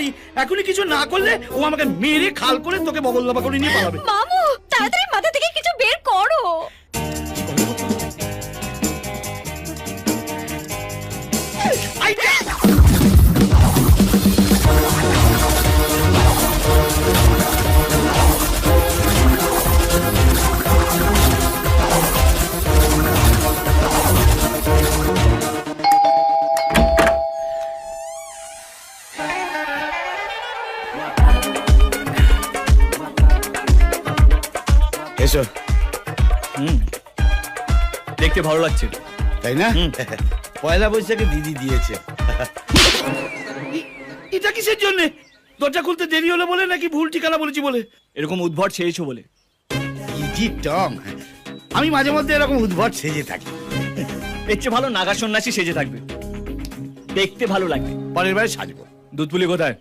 পারি, এখনই কিছু না করলে ও আমাকে মেরে খাল করে তোকে বগলদাবা করে নিয়ে পালাবে। মামু তাড়াতাড়ি মাথা থেকে কিছু বের করো। এসো। দেখতে ভালো লাগছে তাই না? পয়লা বৈশাখে দিদি দিয়েছে। এটা কিসের জন্য? দরজা খুলতে দেরি হলো বলে নাকি ভুল ঠিকানা বলেছি বলে? এরকম উদ্ভট সেজেছো বলে। ইজি টং, আমি মাঝে মধ্যে এরকম উদ্ভট সেজে থাকি। এর চেয়ে ভালো নাগা সন্ন্যাসী সেজে থাকবে, দেখতে ভালো লাগবে। পরের বারে সাজবো। দুধপুলি কোথায়?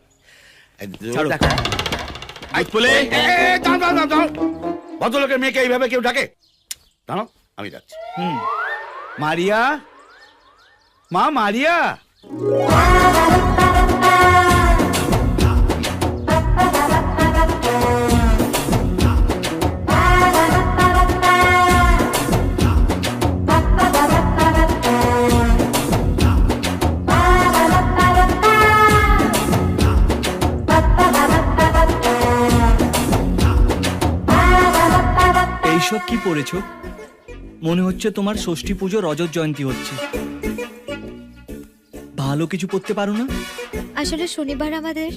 ছাড়ো। দেখো। দুধপুলি। দাঁড়াও। ভদ্রলোকের মেয়েকে এইভাবে কেউ ডাকে? দাঁড়াও, আমি যাচ্ছি। মারিয়া, মা মারিয়া। এইসব কি পড়েছো? মনে হচ্ছে তোমার ষষ্ঠী পুজো রজত জয়ন্তী হচ্ছে। ভালো কিছু পড়তে পারো না? আসলে শনিবার আমাদের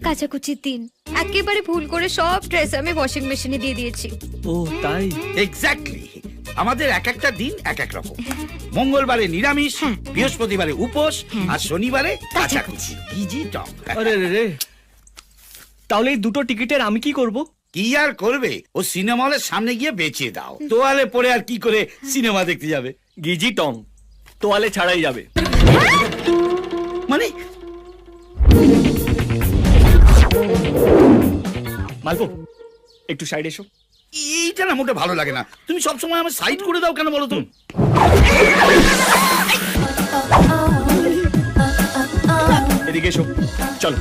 কাচাকুচির দিন, একেবারে ভুল করে সব ড্রেস আমি ওয়াশিং মেশিনে দিয়ে দিয়েছি। ও তাই? এক্স্যাক্টলি, আমাদের এক একটা দিন এক এক রকম। মঙ্গলবারে নিরামিষ, বৃহস্পতিবারে উপোস, আর শনিবারে কাচাকুচি। ইজি টং। আরে রে, তাহলে এই দুটো টিকিটের আমি কি করব? কি আর করবে, ও সিনেমা হলের সামনে গিয়ে বেঁচে দাও। তোয়ালে পরে আর কি করে সিনেমা দেখতে যাবে? গিজি টং, তোয়ালে ছাড়াই যাবে। মানে মালপো, একটু সাইড এসো। এইটা না মোটে ভালো লাগে না। তুমি সবসময় আমার সাইড করে দাও কেন বলো তো? এদিকে এসো, চলো।